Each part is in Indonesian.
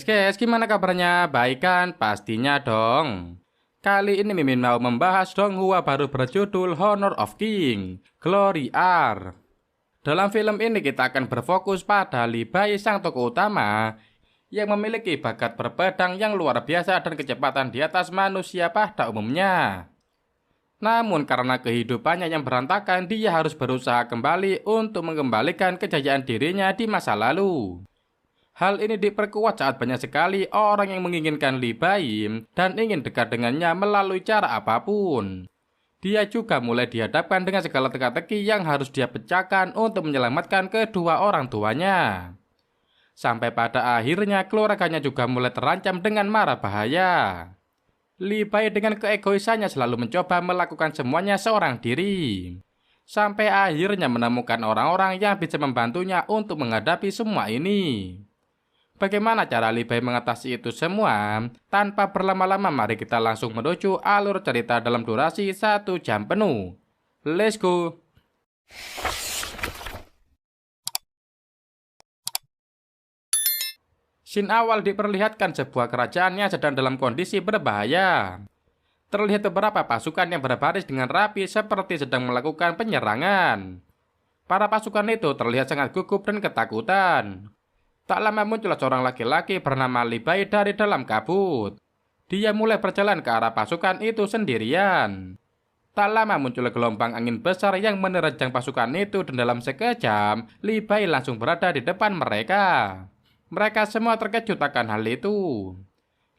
Guys, gimana kabarnya? Baik kan? Pastinya dong. Kali ini Mimin mau membahas donghua baru berjudul Honor of King, Glory R. Dalam film ini kita akan berfokus pada Li Bai, sang tokoh utama yang memiliki bakat berpedang yang luar biasa dan kecepatan di atas manusia pada umumnya. Namun karena kehidupannya yang berantakan, dia harus berusaha kembali untuk mengembalikan kejayaan dirinya di masa lalu. Hal ini diperkuat saat banyak sekali orang yang menginginkan Li Bai dan ingin dekat dengannya melalui cara apapun. Dia juga mulai dihadapkan dengan segala teka-teki yang harus dia pecahkan untuk menyelamatkan kedua orang tuanya. Sampai pada akhirnya keluarganya juga mulai terancam dengan mara bahaya. Li Bai dengan keegoisannya selalu mencoba melakukan semuanya seorang diri. Sampai akhirnya menemukan orang-orang yang bisa membantunya untuk menghadapi semua ini. Bagaimana cara Li Bai mengatasi itu semua? Tanpa berlama-lama, mari kita langsung menuju alur cerita dalam durasi 1 jam penuh. Let's go! Scene awal diperlihatkan sebuah kerajaan yang sedang dalam kondisi berbahaya. Terlihat beberapa pasukan yang berbaris dengan rapi seperti sedang melakukan penyerangan. Para pasukan itu terlihat sangat gugup dan ketakutan. Tak lama muncul seorang laki-laki bernama Li Bai dari dalam kabut. Dia mulai berjalan ke arah pasukan itu sendirian. Tak lama muncul gelombang angin besar yang menerjang pasukan itu dan dalam sekejap, Li Bai langsung berada di depan mereka. Mereka semua terkejut akan hal itu.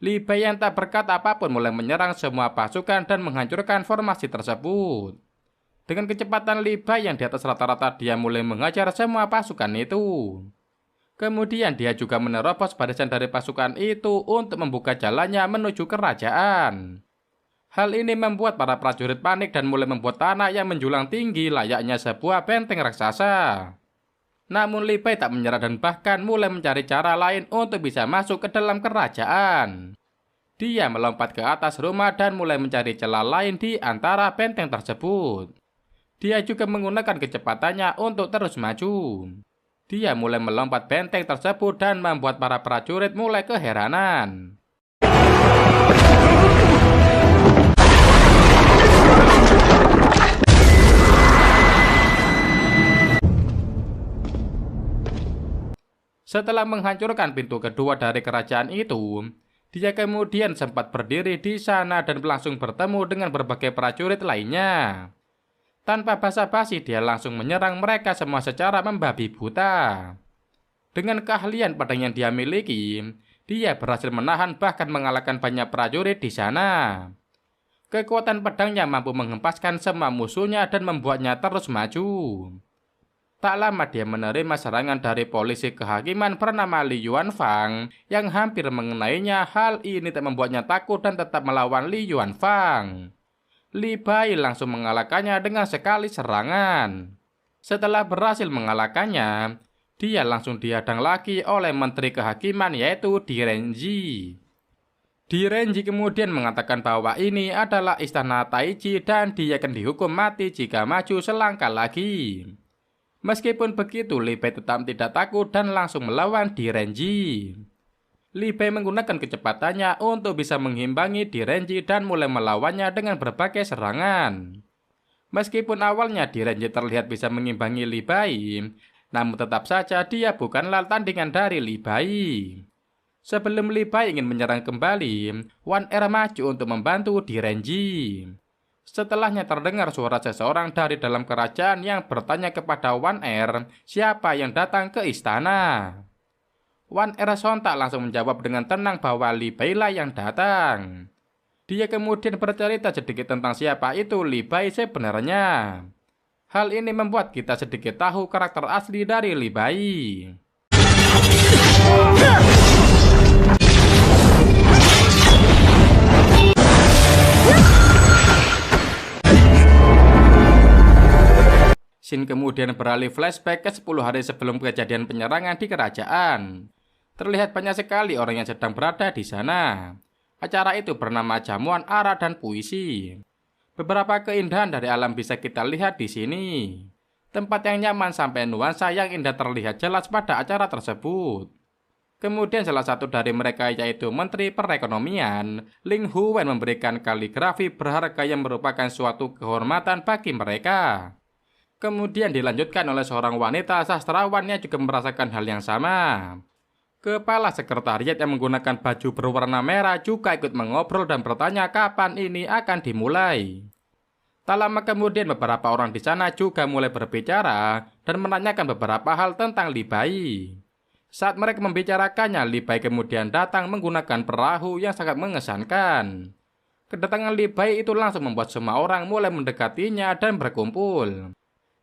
Li Bai yang tak berkata apapun mulai menyerang semua pasukan dan menghancurkan formasi tersebut. Dengan kecepatan Li Bai yang di atas rata-rata, dia mulai menghajar semua pasukan itu. Kemudian dia juga menerobos barisan dari pasukan itu untuk membuka jalannya menuju kerajaan. Hal ini membuat para prajurit panik dan mulai membuat tanah yang menjulang tinggi layaknya sebuah benteng raksasa. Namun Li Bai tak menyerah dan bahkan mulai mencari cara lain untuk bisa masuk ke dalam kerajaan. Dia melompat ke atas rumah dan mulai mencari celah lain di antara benteng tersebut. Dia juga menggunakan kecepatannya untuk terus maju. Dia mulai melompat benteng tersebut dan membuat para prajurit mulai keheranan. Setelah menghancurkan pintu kedua dari kerajaan itu, dia kemudian sempat berdiri di sana dan langsung bertemu dengan berbagai prajurit lainnya. Tanpa basa-basi, dia langsung menyerang mereka semua secara membabi buta. Dengan keahlian pedang yang dia miliki, dia berhasil menahan bahkan mengalahkan banyak prajurit di sana. Kekuatan pedangnya mampu menghempaskan semua musuhnya dan membuatnya terus maju. Tak lama dia menerima serangan dari polisi kehakiman bernama Li Yuanfang yang hampir mengenainya. Hal ini tak membuatnya takut dan tetap melawan Li Yuanfang. Li Bai langsung mengalahkannya dengan sekali serangan. Setelah berhasil mengalahkannya, dia langsung dihadang lagi oleh Menteri Kehakiman yaitu Di Renji. Di Renji kemudian mengatakan bahwa ini adalah istana Taiji dan dia akan dihukum mati jika maju selangkah lagi. Meskipun begitu, Li Bai tetap tidak takut dan langsung melawan Di Renji. Li Bai menggunakan kecepatannya untuk bisa mengimbangi Di Renji dan mulai melawannya dengan berbagai serangan. Meskipun awalnya Di Renji terlihat bisa mengimbangi Li Bai, namun tetap saja dia bukanlah tandingan dari Li Bai. Sebelum Li Bai ingin menyerang kembali, Wan Er maju untuk membantu Di Renji. Setelahnya terdengar suara seseorang dari dalam kerajaan yang bertanya kepada Wan Er siapa yang datang ke istana. Wan Er sontak langsung menjawab dengan tenang bahwa Li Bai lah yang datang. Dia kemudian bercerita sedikit tentang siapa itu Li Bai sebenarnya. Hal ini membuat kita sedikit tahu karakter asli dari Li Bai. Scene kemudian beralih flashback ke 10 hari sebelum kejadian penyerangan di kerajaan. Terlihat banyak sekali orang yang sedang berada di sana. Acara itu bernama Jamuan Ara dan Puisi. Beberapa keindahan dari alam bisa kita lihat di sini. Tempat yang nyaman sampai nuansa yang indah terlihat jelas pada acara tersebut. Kemudian salah satu dari mereka yaitu Menteri Perekonomian, Ling Huwen memberikan kaligrafi berharga yang merupakan suatu kehormatan bagi mereka. Kemudian dilanjutkan oleh seorang wanita sastrawan yang juga merasakan hal yang sama. Kepala sekretariat yang menggunakan baju berwarna merah juga ikut mengobrol dan bertanya kapan ini akan dimulai. Tak lama kemudian beberapa orang di sana juga mulai berbicara dan menanyakan beberapa hal tentang Li Bai. Saat mereka membicarakannya, Li Bai kemudian datang menggunakan perahu yang sangat mengesankan. Kedatangan Li Bai itu langsung membuat semua orang mulai mendekatinya dan berkumpul.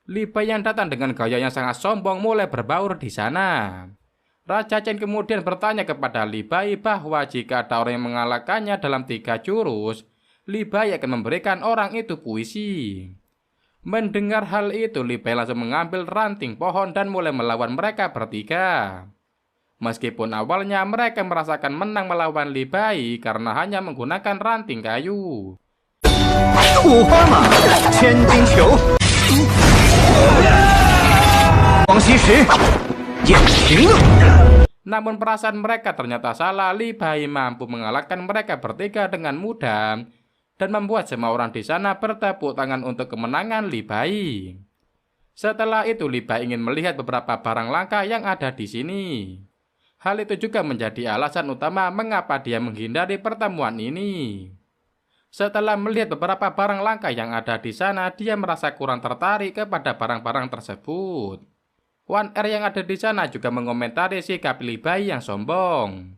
Li Bai yang datang dengan gaya yang sangat sombong mulai berbaur di sana. Raja Chen kemudian bertanya kepada Li Bai bahwa jika ada orang yang mengalahkannya dalam 3 jurus, Li Bai akan memberikan orang itu puisi. Mendengar hal itu, Li Bai langsung mengambil ranting pohon dan mulai melawan mereka bertiga. Meskipun awalnya mereka merasakan menang melawan Li Bai karena hanya menggunakan ranting kayu. Namun perasaan mereka ternyata salah. Li Bai mampu mengalahkan mereka bertiga dengan mudah dan membuat semua orang di sana bertepuk tangan untuk kemenangan Li Bai. Setelah itu Li Bai ingin melihat beberapa barang langka yang ada di sini. Hal itu juga menjadi alasan utama mengapa dia menghindari pertemuan ini. Setelah melihat beberapa barang langka yang ada di sana, dia merasa kurang tertarik kepada barang-barang tersebut. Wan Er yang ada di sana juga mengomentari sikap Li Bai yang sombong.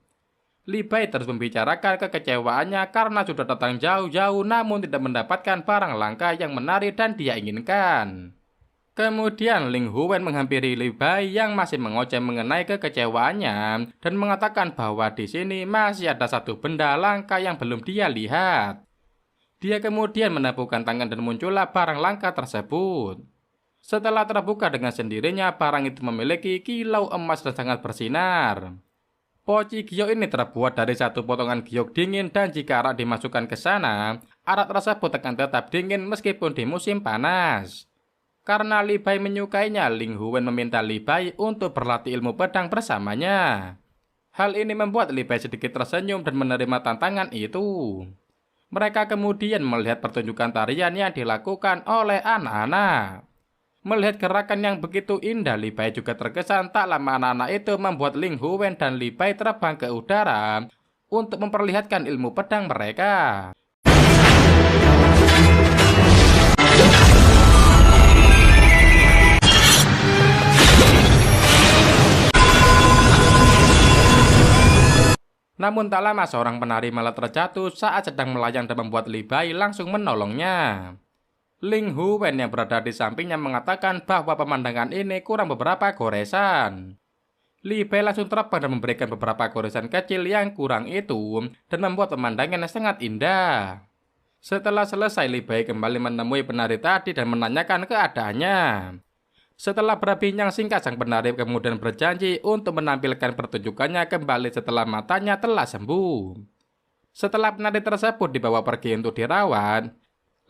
Li Bai terus membicarakan kekecewaannya karena sudah datang jauh-jauh namun tidak mendapatkan barang langka yang menarik dan dia inginkan. Kemudian Ling Huwen menghampiri Li Bai yang masih mengoceh mengenai kekecewaannya dan mengatakan bahwa di sini masih ada satu benda langka yang belum dia lihat. Dia kemudian menepukkan tangan dan muncullah barang langka tersebut. Setelah terbuka dengan sendirinya, barang itu memiliki kilau emas dan sangat bersinar. Poci giok ini terbuat dari satu potongan giok dingin dan jika arak dimasukkan ke sana, arak tersebut akan tetap dingin meskipun di musim panas. Karena Li Bai menyukainya, Ling Huwen meminta Li Bai untuk berlatih ilmu pedang bersamanya. Hal ini membuat Li Bai sedikit tersenyum dan menerima tantangan itu. Mereka kemudian melihat pertunjukan tarian yang dilakukan oleh anak-anak. Melihat gerakan yang begitu indah, Li Bai juga terkesan. Tak lama anak-anak itu membuat Ling Huwen dan Li Bai terbang ke udara untuk memperlihatkan ilmu pedang mereka. Namun tak lama seorang penari malah terjatuh saat sedang melayang dan membuat Li Bai langsung menolongnya. Ling Huwen yang berada di sampingnya mengatakan bahwa pemandangan ini kurang beberapa goresan. Li Bai langsung terbang dan memberikan beberapa goresan kecil yang kurang itu dan membuat pemandangan sangat indah. Setelah selesai, Li Bai kembali menemui penari tadi dan menanyakan keadaannya. Setelah berbincang singkat, sang penari kemudian berjanji untuk menampilkan pertunjukannya kembali setelah matanya telah sembuh. Setelah penari tersebut dibawa pergi untuk dirawat,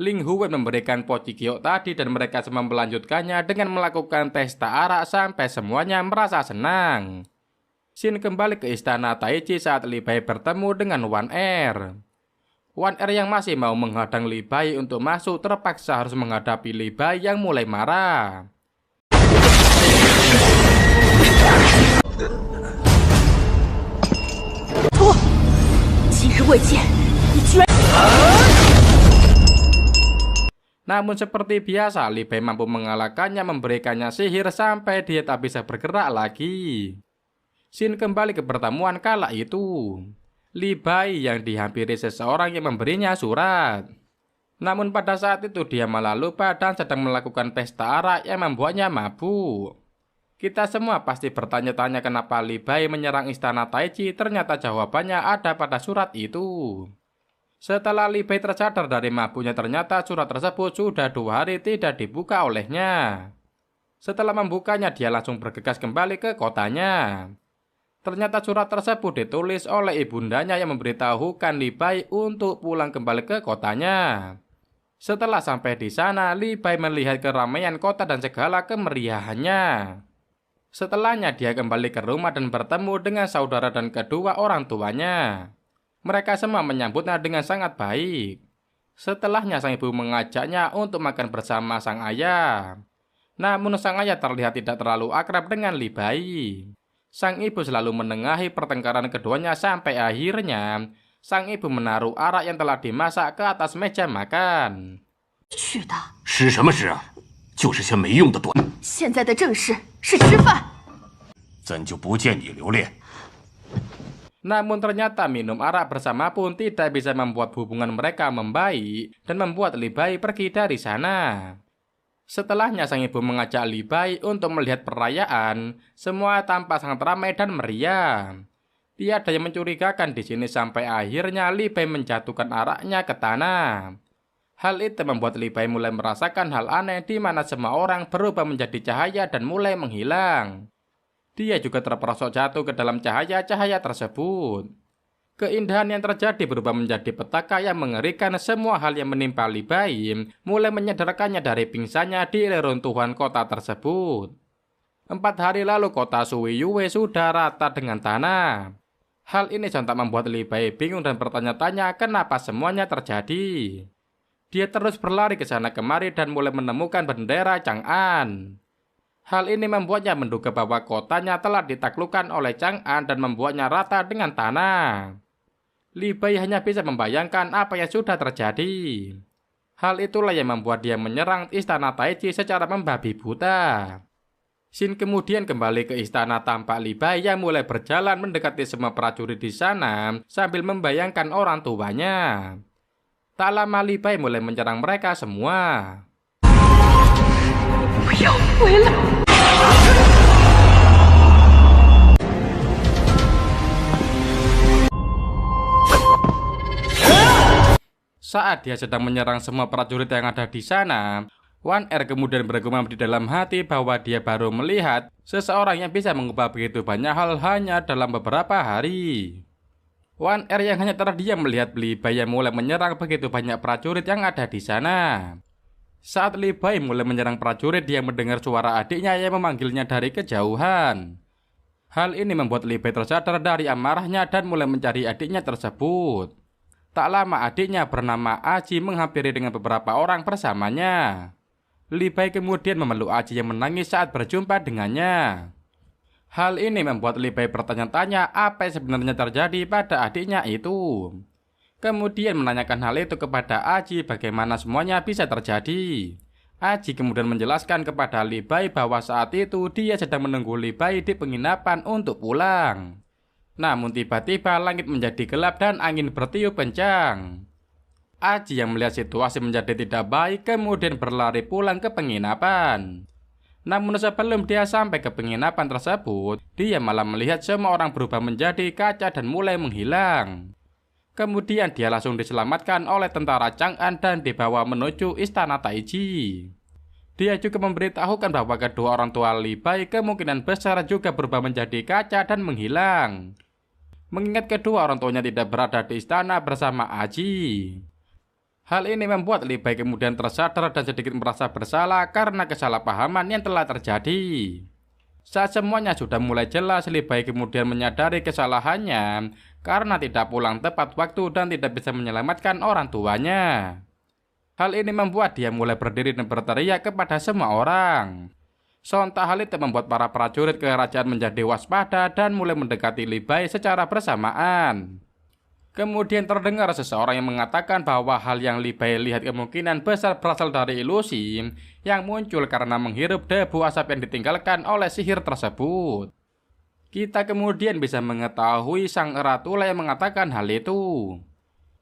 Ling Huwen memberikan poci giok tadi dan mereka semua melanjutkannya dengan melakukan pesta arak sampai semuanya merasa senang. Xin kembali ke istana Taichi saat Li Bai bertemu dengan Wan Er. Wan Er yang masih mau menghadang Li Bai untuk masuk terpaksa harus menghadapi Li Bai yang mulai marah. Namun seperti biasa, Li Bai mampu mengalahkannya memberikannya sihir sampai dia tak bisa bergerak lagi. Xin kembali ke pertemuan kala itu. Li Bai yang dihampiri seseorang yang memberinya surat. Namun pada saat itu dia malah lupa dan sedang melakukan pesta arak yang membuatnya mabuk. Kita semua pasti bertanya-tanya kenapa Li Bai menyerang istana Taichi. Ternyata jawabannya ada pada surat itu. Setelah Li Bai tersadar dari mabuknya, ternyata surat tersebut sudah 2 hari tidak dibuka olehnya. Setelah membukanya, dia langsung bergegas kembali ke kotanya. Ternyata surat tersebut ditulis oleh ibundanya yang memberitahukan Li Bai untuk pulang kembali ke kotanya. Setelah sampai di sana, Li Bai melihat keramaian kota dan segala kemeriahannya. Setelahnya dia kembali ke rumah dan bertemu dengan saudara dan kedua orang tuanya. Mereka semua menyambutnya dengan sangat baik. Setelahnya sang ibu mengajaknya untuk makan bersama sang ayah. Namun sang ayah terlihat tidak terlalu akrab dengan Li Bai. Sang ibu selalu menengahi pertengkaran keduanya sampai akhirnya sang ibu menaruh arak yang telah dimasak ke atas meja makan. 去的，吃什么吃啊？就是些没用的短，现在的正事是吃饭。怎就不见你留恋？ Namun ternyata minum arak bersama pun tidak bisa membuat hubungan mereka membaik dan membuat Li Bai pergi dari sana. Setelahnya sang ibu mengajak Li Bai untuk melihat perayaan, semua tampak sangat ramai dan meriah. Tiada yang mencurigakan di sini sampai akhirnya Li Bai menjatuhkan araknya ke tanah. Hal itu membuat Li Bai mulai merasakan hal aneh di mana semua orang berubah menjadi cahaya dan mulai menghilang. Dia juga terperosok jatuh ke dalam cahaya-cahaya tersebut. Keindahan yang terjadi berubah menjadi petaka yang mengerikan. Semua hal yang menimpa Li Bai mulai menyadarkannya dari pingsannya di reruntuhan kota tersebut. 4 hari lalu kota Suiyue sudah rata dengan tanah. Hal ini sontak membuat Li Bai bingung dan bertanya-tanya kenapa semuanya terjadi. Dia terus berlari ke sana kemari dan mulai menemukan bendera Chang'an. Hal ini membuatnya menduga bahwa kotanya telah ditaklukkan oleh Chang'an dan membuatnya rata dengan tanah. Li Bai hanya bisa membayangkan apa yang sudah terjadi. Hal itulah yang membuat dia menyerang istana Taiji secara membabi buta. Xin kemudian kembali ke istana tanpa Li Bai yang mulai berjalan mendekati semua prajurit di sana sambil membayangkan orang tuanya. Tak lama Li Bai mulai menyerang mereka semua. 不要回来！ Saat dia sedang menyerang semua prajurit yang ada di sana, Wan Er kemudian bergumam di dalam hati bahwa dia baru melihat seseorang yang bisa mengubah begitu banyak hal hanya dalam beberapa hari. Wan Er yang hanya terdiam melihat Li Bai yang mulai menyerang begitu banyak prajurit yang ada di sana. Saat Li Bai mulai menyerang prajurit, dia mendengar suara adiknya yang memanggilnya dari kejauhan. Hal ini membuat Li Bai tersadar dari amarahnya dan mulai mencari adiknya tersebut. Tak lama adiknya bernama Aji menghampiri dengan beberapa orang bersamanya. Li Bai kemudian memeluk Aji yang menangis saat berjumpa dengannya. Hal ini membuat Li Bai bertanya-tanya apa yang sebenarnya terjadi pada adiknya itu. Kemudian menanyakan hal itu kepada Aji bagaimana semuanya bisa terjadi. Aji kemudian menjelaskan kepada Li Bai bahwa saat itu dia sedang menunggu Li Bai di penginapan untuk pulang. Namun tiba-tiba langit menjadi gelap dan angin bertiup kencang. Aji yang melihat situasi menjadi tidak baik kemudian berlari pulang ke penginapan. Namun sebelum dia sampai ke penginapan tersebut, dia malah melihat semua orang berubah menjadi kaca dan mulai menghilang. Kemudian dia langsung diselamatkan oleh tentara Chang'an dan dibawa menuju istana Taiji. Dia juga memberitahukan bahwa kedua orang tua Li Bai kemungkinan besar juga berubah menjadi kaca dan menghilang. Mengingat kedua orang tuanya tidak berada di istana bersama Aji. Hal ini membuat Li Bai kemudian tersadar dan sedikit merasa bersalah karena kesalahpahaman yang telah terjadi. Saat semuanya sudah mulai jelas, Li Bai kemudian menyadari kesalahannya karena tidak pulang tepat waktu dan tidak bisa menyelamatkan orang tuanya. Hal ini membuat dia mulai berdiri dan berteriak kepada semua orang. Sontak hal itu membuat para prajurit kerajaan menjadi waspada dan mulai mendekati Li Bai secara bersamaan. Kemudian terdengar seseorang yang mengatakan bahwa hal yang Li Bai lihat kemungkinan besar berasal dari ilusi yang muncul karena menghirup debu asap yang ditinggalkan oleh sihir tersebut. Kita kemudian bisa mengetahui sang ratu yang mengatakan hal itu.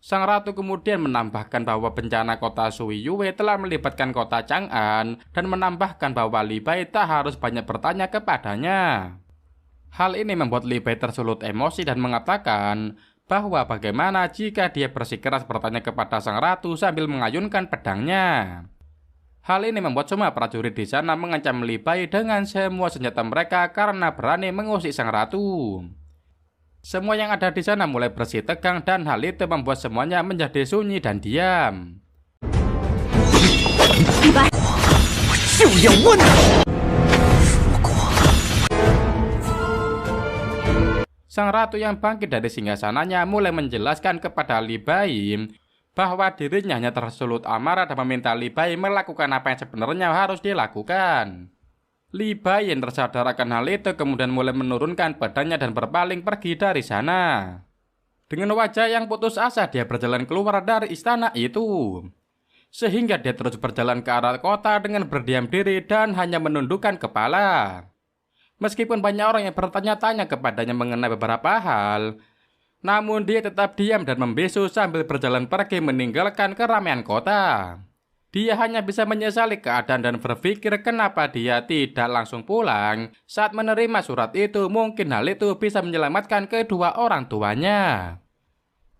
Sang ratu kemudian menambahkan bahwa bencana kota Suiyue telah melibatkan kota Chang'an dan menambahkan bahwa Li Bai tak harus banyak bertanya kepadanya. Hal ini membuat Li Bai tersulut emosi dan mengatakan bahwa bagaimana jika dia bersikeras bertanya kepada sang ratu sambil mengayunkan pedangnya. Hal ini membuat semua prajurit di sana mengancam Li Bai dengan semua senjata mereka karena berani mengusik sang ratu. Semua yang ada di sana mulai bersih tegang dan hal itu membuat semuanya menjadi sunyi dan diam. 李白，就要问你， Sang ratu yang bangkit dari singgasananya mulai menjelaskan kepada Li Bai bahwa dirinya hanya tersulut amarah dan meminta Li Bai melakukan apa yang sebenarnya harus dilakukan. Li Bai yang tersadar akan hal itu kemudian mulai menurunkan badannya dan berpaling pergi dari sana. Dengan wajah yang putus asa dia berjalan keluar dari istana itu. Sehingga dia terus berjalan ke arah kota dengan berdiam diri dan hanya menundukkan kepala. Meskipun banyak orang yang bertanya-tanya kepadanya mengenai beberapa hal, namun dia tetap diam dan membisu sambil berjalan pergi meninggalkan keramaian kota. Dia hanya bisa menyesali keadaan dan berpikir kenapa dia tidak langsung pulang saat menerima surat itu. Mungkin hal itu bisa menyelamatkan kedua orang tuanya.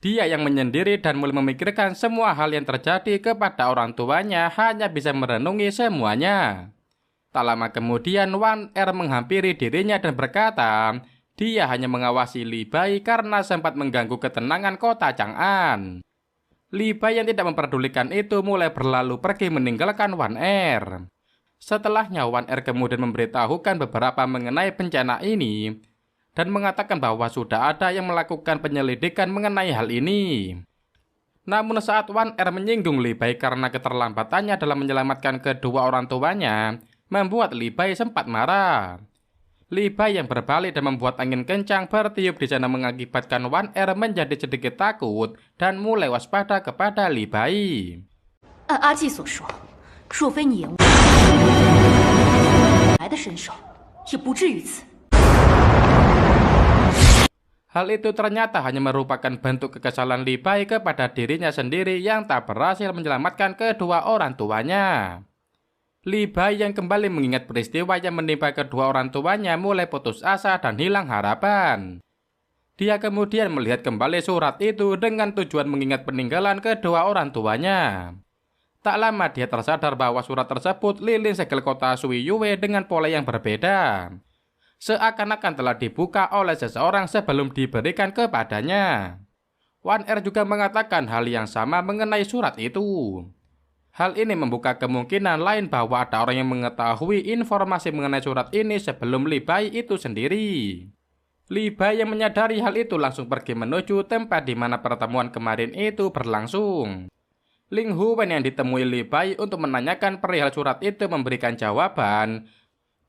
Dia yang menyendiri dan mulai memikirkan semua hal yang terjadi kepada orang tuanya hanya bisa merenungi semuanya. Tak lama kemudian Wan Er menghampiri dirinya dan berkata, dia hanya mengawasi Li Bai karena sempat mengganggu ketenangan kota Chang'an. Li Bai yang tidak memperdulikan itu mulai berlalu pergi meninggalkan Wan Er. Setelahnya Wan Er kemudian memberitahukan beberapa mengenai bencana ini dan mengatakan bahwa sudah ada yang melakukan penyelidikan mengenai hal ini. Namun saat Wan Er menyinggung Li Bai karena keterlambatannya dalam menyelamatkan kedua orang tuanya, membuat Li Bai sempat marah. Li Bai yang berbalik dan membuat angin kencang bertiup di sana mengakibatkan Wan Er menjadi sedikit takut dan mulai waspada kepada Li Bai. 按阿季所说，若非你眼无来的身手，也不至于此。 Hal itu ternyata hanya merupakan bentuk kekesalan Li Bai kepada dirinya sendiri yang tak berhasil menyelamatkan kedua orang tuanya. Li Bai yang kembali mengingat peristiwa yang menimpa kedua orang tuanya mulai putus asa dan hilang harapan. Dia kemudian melihat kembali surat itu dengan tujuan mengingat peninggalan kedua orang tuanya. Tak lama dia tersadar bahwa surat tersebut lilin segel kota Suiyue dengan pola yang berbeda. Seakan-akan telah dibuka oleh seseorang sebelum diberikan kepadanya. Wan Er juga mengatakan hal yang sama mengenai surat itu. Hal ini membuka kemungkinan lain bahwa ada orang yang mengetahui informasi mengenai surat ini sebelum Li Bai itu sendiri. Li Bai yang menyadari hal itu langsung pergi menuju tempat di mana pertemuan kemarin itu berlangsung. Ling Huwen yang ditemui Li Bai untuk menanyakan perihal surat itu memberikan jawaban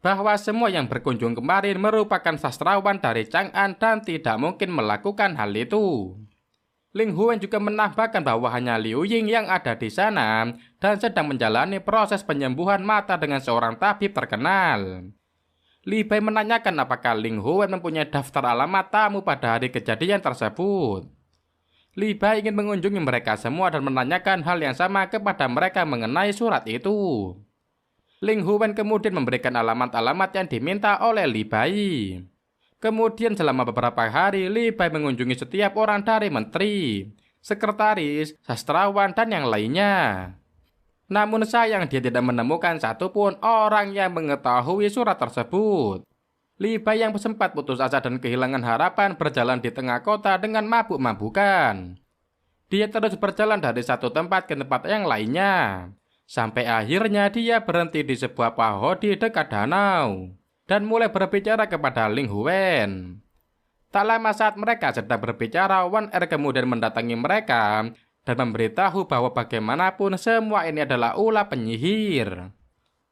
bahwa semua yang berkunjung kemarin merupakan sastrawan dari Chang'an dan tidak mungkin melakukan hal itu. Ling Huwen juga menambahkan bahwa hanya Liu Ying yang ada di sana dan sedang menjalani proses penyembuhan mata dengan seorang tabib terkenal. Li Bai menanyakan apakah Ling Huwen mempunyai daftar alamat tamu pada hari kejadian tersebut. Li Bai ingin mengunjungi mereka semua dan menanyakan hal yang sama kepada mereka mengenai surat itu. Ling Huwen kemudian memberikan alamat-alamat yang diminta oleh Li Bai. Kemudian selama beberapa hari, Li Bai mengunjungi setiap orang dari menteri, sekretaris, sastrawan, dan yang lainnya. Namun sayang dia tidak menemukan satupun orang yang mengetahui surat tersebut. Li Bai yang sempat putus asa dan kehilangan harapan berjalan di tengah kota dengan mabuk-mabukan. Dia terus berjalan dari satu tempat ke tempat yang lainnya. Sampai akhirnya dia berhenti di sebuah paho di dekat danau dan mulai berbicara kepada Ling Huwen. Tak lama saat mereka sedang berbicara, Wan Er kemudian mendatangi mereka dan memberitahu bahwa bagaimanapun semua ini adalah ulah penyihir.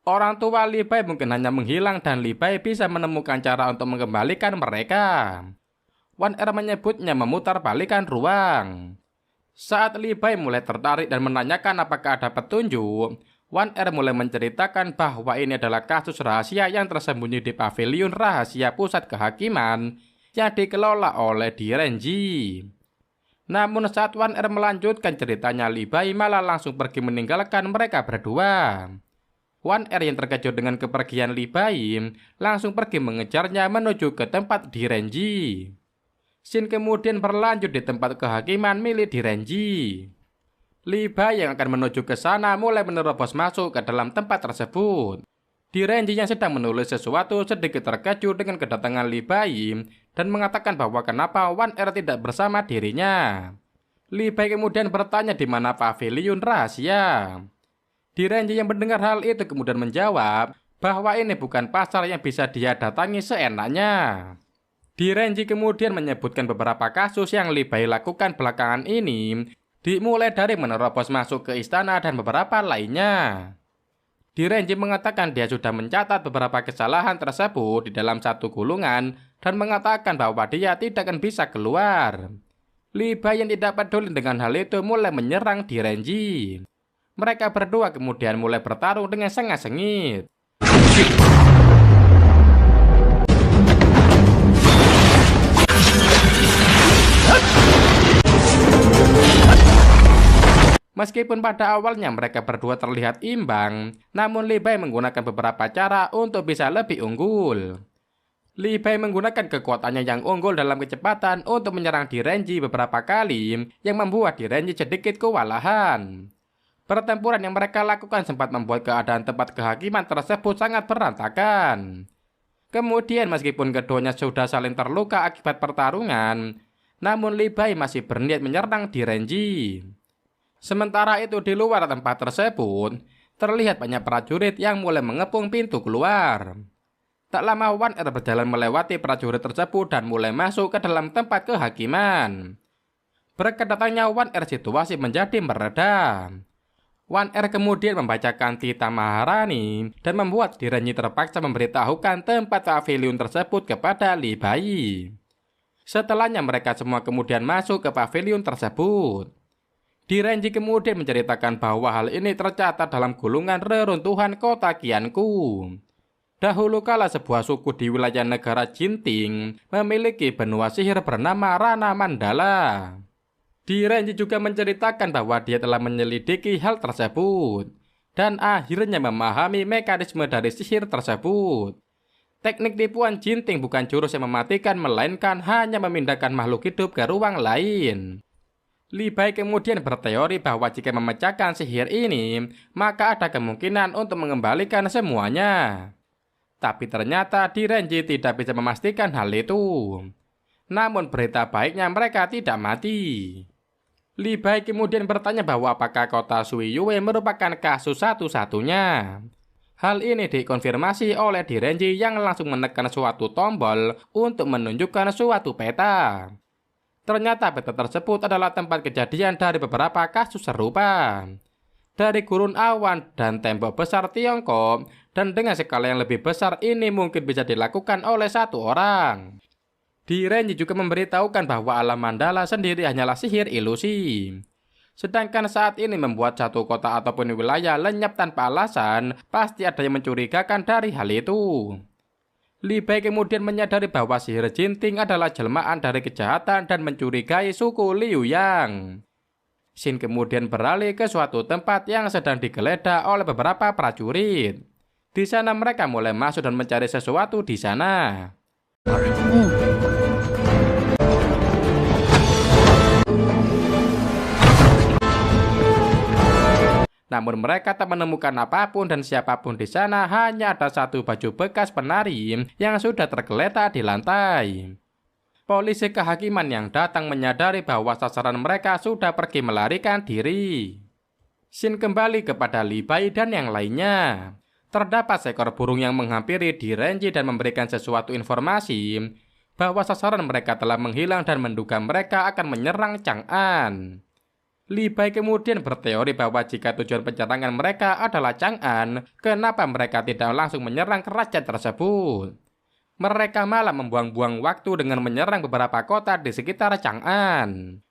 Orang tua Li Bai mungkin hanya menghilang dan Li Bai bisa menemukan cara untuk mengembalikan mereka. Wan Er menyebutnya memutar balikan ruang. Saat Li Bai mulai tertarik dan menanyakan apakah ada petunjuk, Wan Er mulai menceritakan bahwa ini adalah kasus rahasia yang tersembunyi di pavilion rahasia pusat kehakiman yang dikelola oleh Di Renji. Namun saat Wan Er melanjutkan ceritanya, Li Bai malah langsung pergi meninggalkan mereka berdua. Wan Er yang terkejut dengan kepergian Li Bai langsung pergi mengejarnya menuju ke tempat Di Renji. Scene kemudian berlanjut di tempat kehakiman milik Di Renji. Li Bai yang akan menuju ke sana mulai menerobos masuk ke dalam tempat tersebut. Direnji yang sedang menulis sesuatu sedikit terkejut dengan kedatangan Li Bai dan mengatakan bahwa kenapa Wan Er tidak bersama dirinya. Li Bai kemudian bertanya di mana pavilion rahasia. Direnji yang mendengar hal itu kemudian menjawab bahwa ini bukan pasar yang bisa dia datangi seenaknya. Direnji kemudian menyebutkan beberapa kasus yang Li Bai lakukan belakangan ini, dimulai dari menerobos masuk ke istana dan beberapa lainnya. Direnji mengatakan dia sudah mencatat beberapa kesalahan tersebut di dalam satu gulungan dan mengatakan bahwa dia tidak akan bisa keluar. Li Bai yang tidak peduli dengan hal itu mulai menyerang Direnji. Mereka berdua kemudian mulai bertarung dengan sangat sengit. Meskipun pada awalnya mereka berdua terlihat imbang, namun Li Bai menggunakan beberapa cara untuk bisa lebih unggul. Li Bai menggunakan kekuatannya yang unggul dalam kecepatan untuk menyerang Direnji beberapa kali, yang membuat Direnji sedikit kewalahan. Pertempuran yang mereka lakukan sempat membuat keadaan tempat kehakiman tersebut sangat berantakan. Kemudian meskipun keduanya sudah saling terluka akibat pertarungan, namun Li Bai masih berniat menyerang Direnji. Sementara itu di luar tempat tersebut, terlihat banyak prajurit yang mulai mengepung pintu keluar. Tak lama Wan Er berjalan melewati prajurit tersebut dan mulai masuk ke dalam tempat kehakiman. Berkat datangnya Wan Er, situasi menjadi mereda. Wan Er kemudian membacakan titah Maharani dan membuat Direnji terpaksa memberitahukan tempat pavilion tersebut kepada Li Bai. Setelahnya mereka semua kemudian masuk ke pavilion tersebut. Direnji kemudian menceritakan bahwa hal ini tercatat dalam gulungan reruntuhan kota Qianku. Dahulu kala sebuah suku di wilayah negara Jinting memiliki benua sihir bernama Rana Mandala. Direnji juga menceritakan bahwa dia telah menyelidiki hal tersebut dan akhirnya memahami mekanisme dari sihir tersebut. Teknik tipuan Jinting bukan jurus yang mematikan, melainkan hanya memindahkan makhluk hidup ke ruang lain. Li Bai kemudian berteori bahwa jika memecahkan sihir ini, maka ada kemungkinan untuk mengembalikan semuanya. Tapi ternyata Direnji tidak bisa memastikan hal itu. Namun berita baiknya mereka tidak mati. Li Bai kemudian bertanya bahwa apakah kota Suiyue merupakan kasus satu-satunya. Hal ini dikonfirmasi oleh Direnji yang langsung menekan suatu tombol untuk menunjukkan suatu peta. Ternyata peta tersebut adalah tempat kejadian dari beberapa kasus serupa. Dari gurun awan dan tembok besar Tiongkok, dan dengan skala yang lebih besar ini mungkin bisa dilakukan oleh satu orang. Direnji juga memberitahukan bahwa alam mandala sendiri hanyalah sihir ilusi. Sedangkan saat ini membuat satu kota ataupun wilayah lenyap tanpa alasan, pasti ada yang mencurigakan dari hal itu. Li Bai kemudian menyadari bahwa sihir Jinting adalah jelmaan dari kejahatan dan mencurigai suku Liu Yang. Xin kemudian beralih ke suatu tempat yang sedang digeledah oleh beberapa prajurit. Di sana mereka mulai masuk dan mencari sesuatu di sana. Namun mereka tak menemukan apapun dan siapapun di sana, hanya ada satu baju bekas penari yang sudah tergeletak di lantai. Polisi kehakiman yang datang menyadari bahwa sasaran mereka sudah pergi melarikan diri. Xin kembali kepada Li Bai dan yang lainnya. Terdapat seekor burung yang menghampiri Direnji dan memberikan sesuatu informasi bahwa sasaran mereka telah menghilang dan menduga mereka akan menyerang Chang'an. Li Bai kemudian berteori bahwa jika tujuan penyerangan mereka adalah Chang'an, kenapa mereka tidak langsung menyerang kerajaan tersebut? Mereka malah membuang-buang waktu dengan menyerang beberapa kota di sekitar Chang'an.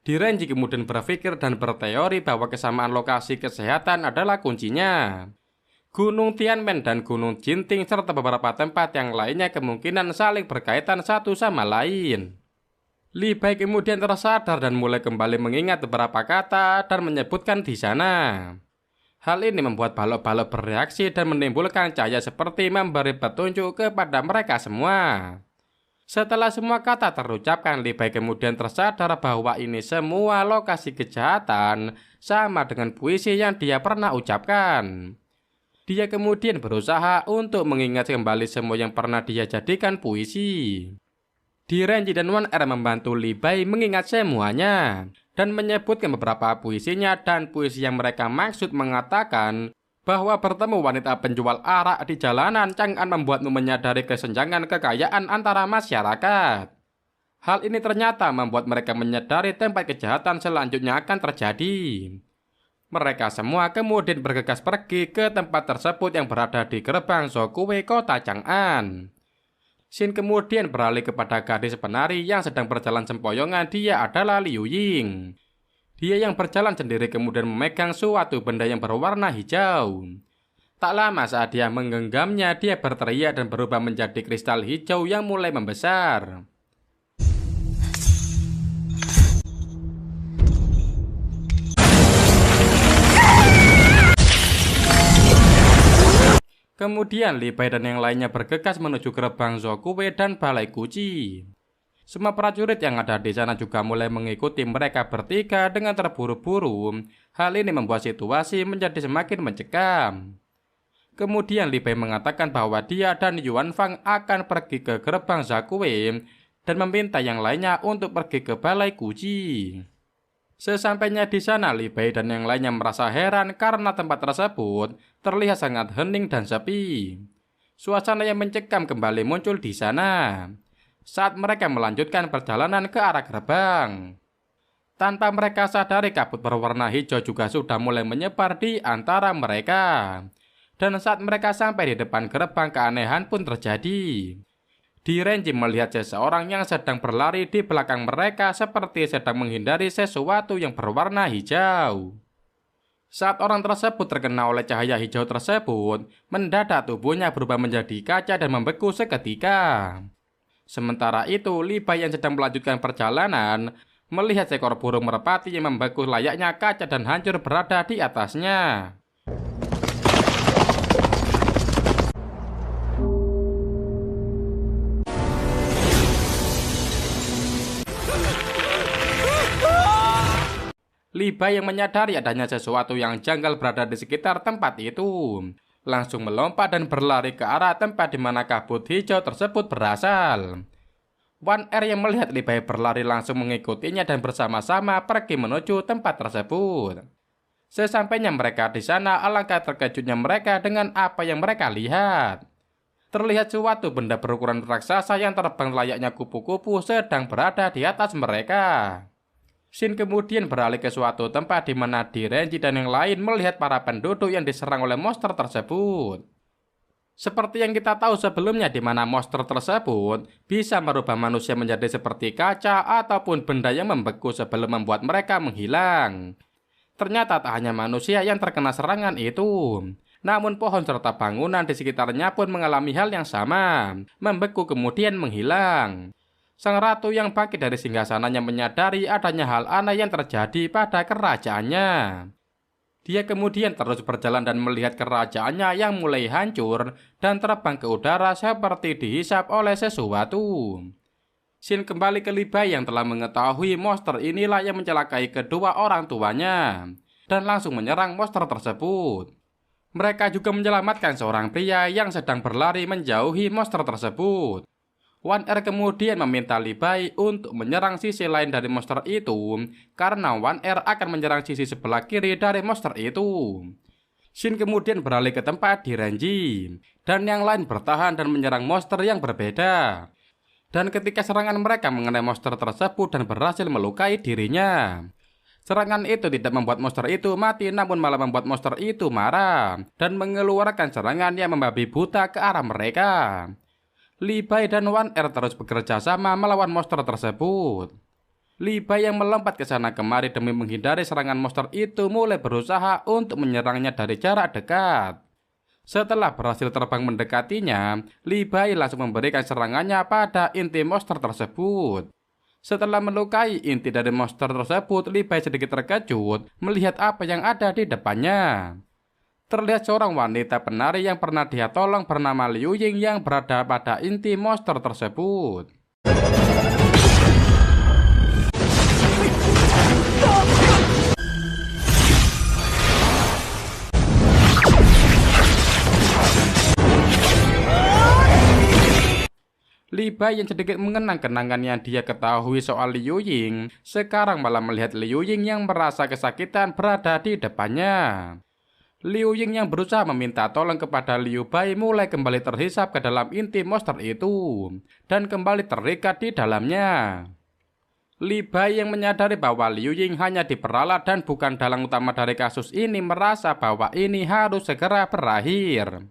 Direnji kemudian berpikir dan berteori bahwa kesamaan lokasi kesehatan adalah kuncinya. Gunung Tianmen dan Gunung Jinting serta beberapa tempat yang lainnya kemungkinan saling berkaitan satu sama lain. Li Bai kemudian tersadar dan mulai kembali mengingat beberapa kata dan menyebutkan di sana. Hal ini membuat balok-balok bereaksi dan menimbulkan cahaya seperti memberi petunjuk kepada mereka semua. Setelah semua kata terucapkan, Li Bai kemudian tersadar bahwa ini semua lokasi kejahatan sama dengan puisi yang dia pernah ucapkan. Dia kemudian berusaha untuk mengingat kembali semua yang pernah dia jadikan puisi. Direnji dan Wan Er membantu Li Bai mengingat semuanya dan menyebutkan beberapa puisinya, dan puisi yang mereka maksud mengatakan bahwa bertemu wanita penjual arak di jalanan jangan membuatmu menyadari kesenjangan kekayaan antara masyarakat. Hal ini ternyata membuat mereka menyadari tempat kejahatan selanjutnya akan terjadi. Mereka semua kemudian bergegas pergi ke tempat tersebut yang berada di gerbang Zhokue kota Chang'an. Xin kemudian beralih kepada gadis penari yang sedang berjalan sempoyongan. Dia adalah Liu Ying. Dia yang berjalan sendiri kemudian memegang suatu benda yang berwarna hijau. Tak lama saat dia menggenggamnya, dia berteriak dan berubah menjadi kristal hijau yang mulai membesar. Kemudian Li Bai dan yang lainnya bergegas menuju gerbang Zhokue dan balai Guci. Semua prajurit yang ada di sana juga mulai mengikuti mereka bertiga dengan terburu-buru. Hal ini membuat situasi menjadi semakin mencekam. Kemudian Li Bai mengatakan bahwa dia dan Yuan Fang akan pergi ke gerbang Zhokue dan meminta yang lainnya untuk pergi ke balai Guci. Sesampainya di sana, Li Bai dan yang lainnya merasa heran karena tempat tersebut terlihat sangat hening dan sepi. Suasana yang mencekam kembali muncul di sana saat mereka melanjutkan perjalanan ke arah gerbang. Tanpa mereka sadari, kabut berwarna hijau juga sudah mulai menyebar di antara mereka. Dan saat mereka sampai di depan gerbang, keanehan pun terjadi. Direnji melihat seseorang yang sedang berlari di belakang mereka seperti sedang menghindari sesuatu yang berwarna hijau. Saat orang tersebut terkena oleh cahaya hijau tersebut, mendadak tubuhnya berubah menjadi kaca dan membeku seketika. Sementara itu, Li Bai yang sedang melanjutkan perjalanan melihat seekor burung merpati yang membeku layaknya kaca dan hancur berada di atasnya. Li Bai yang menyadari adanya sesuatu yang janggal berada di sekitar tempat itu, langsung melompat dan berlari ke arah tempat di mana kabut hijau tersebut berasal. Wan Er yang melihat Li Bai berlari langsung mengikutinya dan bersama-sama pergi menuju tempat tersebut. Sesampainya mereka di sana, alangkah terkejutnya mereka dengan apa yang mereka lihat. Terlihat suatu benda berukuran raksasa yang terbang layaknya kupu-kupu sedang berada di atas mereka. Xin kemudian beralih ke suatu tempat di mana Direnji dan yang lain melihat para penduduk yang diserang oleh monster tersebut. Seperti yang kita tahu sebelumnya, di mana monster tersebut bisa merubah manusia menjadi seperti kaca ataupun benda yang membeku sebelum membuat mereka menghilang. Ternyata tak hanya manusia yang terkena serangan itu, namun pohon serta bangunan di sekitarnya pun mengalami hal yang sama, membeku kemudian menghilang. Sang ratu yang bangkit dari singgasananya menyadari adanya hal aneh yang terjadi pada kerajaannya. Dia kemudian terus berjalan dan melihat kerajaannya yang mulai hancur dan terbang ke udara seperti dihisap oleh sesuatu. Xin kembali ke Li Bai yang telah mengetahui monster inilah yang mencelakai kedua orang tuanya dan langsung menyerang monster tersebut. Mereka juga menyelamatkan seorang pria yang sedang berlari menjauhi monster tersebut. Wan Er kemudian meminta Li Bai untuk menyerang sisi lain dari monster itu, karena Wan Er akan menyerang sisi sebelah kiri dari monster itu. Xin kemudian beralih ke tempat Direnji, dan yang lain bertahan dan menyerang monster yang berbeda. Dan ketika serangan mereka mengenai monster tersebut dan berhasil melukai dirinya, serangan itu tidak membuat monster itu mati, namun malah membuat monster itu marah dan mengeluarkan serangan yang membabi buta ke arah mereka. Li Bai dan Wan Er terus bekerja sama melawan monster tersebut. Li Bai yang melompat ke sana kemari demi menghindari serangan monster itu mulai berusaha untuk menyerangnya dari jarak dekat. Setelah berhasil terbang mendekatinya, Li Bai langsung memberikan serangannya pada inti monster tersebut. Setelah melukai inti dari monster tersebut, Li Bai sedikit terkejut melihat apa yang ada di depannya. Terlihat seorang wanita penari yang pernah dia tolong bernama Liu Ying yang berada pada inti monster tersebut. Li Bai yang sedikit mengenang kenangan yang dia ketahui soal Liu Ying, sekarang malah melihat Liu Ying yang merasa kesakitan berada di depannya. Liu Ying yang berusaha meminta tolong kepada Liu Bai mulai kembali terhisap ke dalam inti monster itu, dan kembali terikat di dalamnya. Li Bai yang menyadari bahwa Liu Ying hanya diperalat dan bukan dalang utama dari kasus ini merasa bahwa ini harus segera berakhir.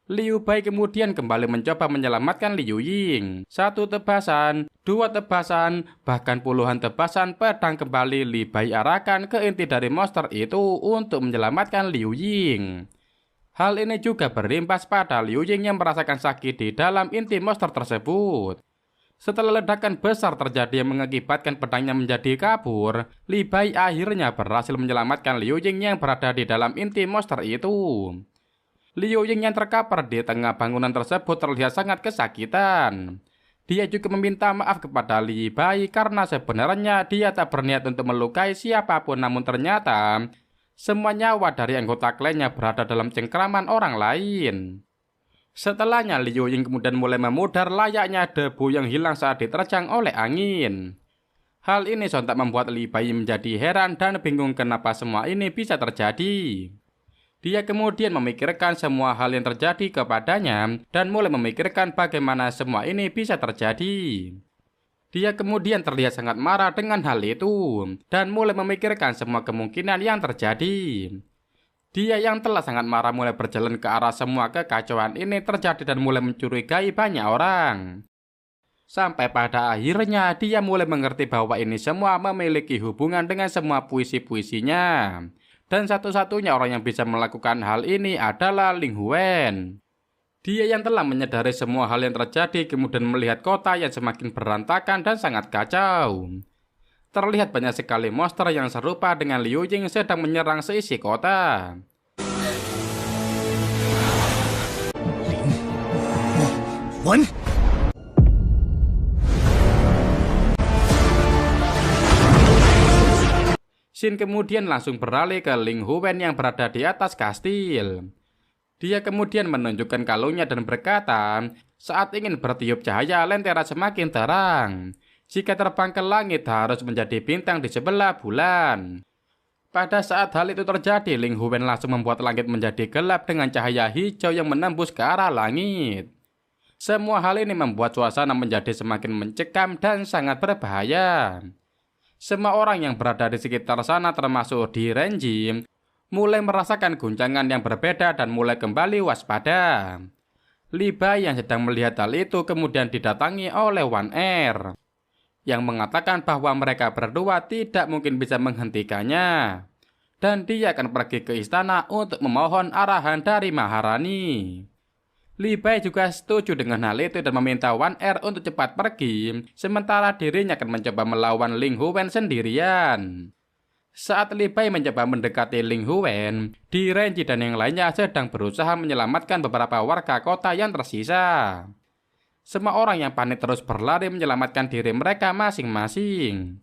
Liu Bai kemudian kembali mencoba menyelamatkan Liu Ying. 1 tebasan, 2 tebasan, bahkan puluhan tebasan pedang kembali Li Bai arahkan ke inti dari monster itu untuk menyelamatkan Liu Ying. Hal ini juga berimbas pada Liu Ying yang merasakan sakit di dalam inti monster tersebut. Setelah ledakan besar terjadi yang mengakibatkan pedangnya menjadi kabur, Li Bai akhirnya berhasil menyelamatkan Liu Ying yang berada di dalam inti monster itu. Liu Ying yang terkapar di tengah bangunan tersebut terlihat sangat kesakitan. Dia juga meminta maaf kepada Li Bai karena sebenarnya dia tak berniat untuk melukai siapapun, namun ternyata semua nyawa dari anggota klannya berada dalam cengkraman orang lain. Setelahnya Liu Ying kemudian mulai memudar layaknya debu yang hilang saat diterjang oleh angin. Hal ini sontak membuat Li Bai menjadi heran dan bingung kenapa semua ini bisa terjadi. Dia kemudian memikirkan semua hal yang terjadi kepadanya dan mulai memikirkan bagaimana semua ini bisa terjadi. Dia kemudian terlihat sangat marah dengan hal itu dan mulai memikirkan semua kemungkinan yang terjadi. Dia yang telah sangat marah mulai berjalan ke arah semua kekacauan ini terjadi dan mulai mencurigai banyak orang. Sampai pada akhirnya dia mulai mengerti bahwa ini semua memiliki hubungan dengan semua puisi-puisinya. Dan satu-satunya orang yang bisa melakukan hal ini adalah Ling Huwen. Dia yang telah menyadari semua hal yang terjadi kemudian melihat kota yang semakin berantakan dan sangat kacau. Terlihat banyak sekali monster yang serupa dengan Liu Ying sedang menyerang seisi kota. Wan. Xin kemudian langsung beralih ke Ling Huwen yang berada di atas kastil. Dia kemudian menunjukkan kalungnya dan berkata, saat ingin bertiup cahaya lentera semakin terang. Jika terbang ke langit harus menjadi bintang di sebelah bulan. Pada saat hal itu terjadi, Ling Huwen langsung membuat langit menjadi gelap dengan cahaya hijau yang menembus ke arah langit. Semua hal ini membuat suasana menjadi semakin mencekam dan sangat berbahaya. Semua orang yang berada di sekitar sana termasuk Di Renji mulai merasakan guncangan yang berbeda dan mulai kembali waspada. Li Bai yang sedang melihat hal itu kemudian didatangi oleh Wan Er yang mengatakan bahwa mereka berdua tidak mungkin bisa menghentikannya dan dia akan pergi ke istana untuk memohon arahan dari Maharani. Li Bai juga setuju dengan hal itu dan meminta Wan Er untuk cepat pergi, sementara dirinya akan mencoba melawan Ling Huwen sendirian. Saat Li Bai mencoba mendekati Ling Huwen, Di Renji dan yang lainnya sedang berusaha menyelamatkan beberapa warga kota yang tersisa. Semua orang yang panik terus berlari menyelamatkan diri mereka masing-masing.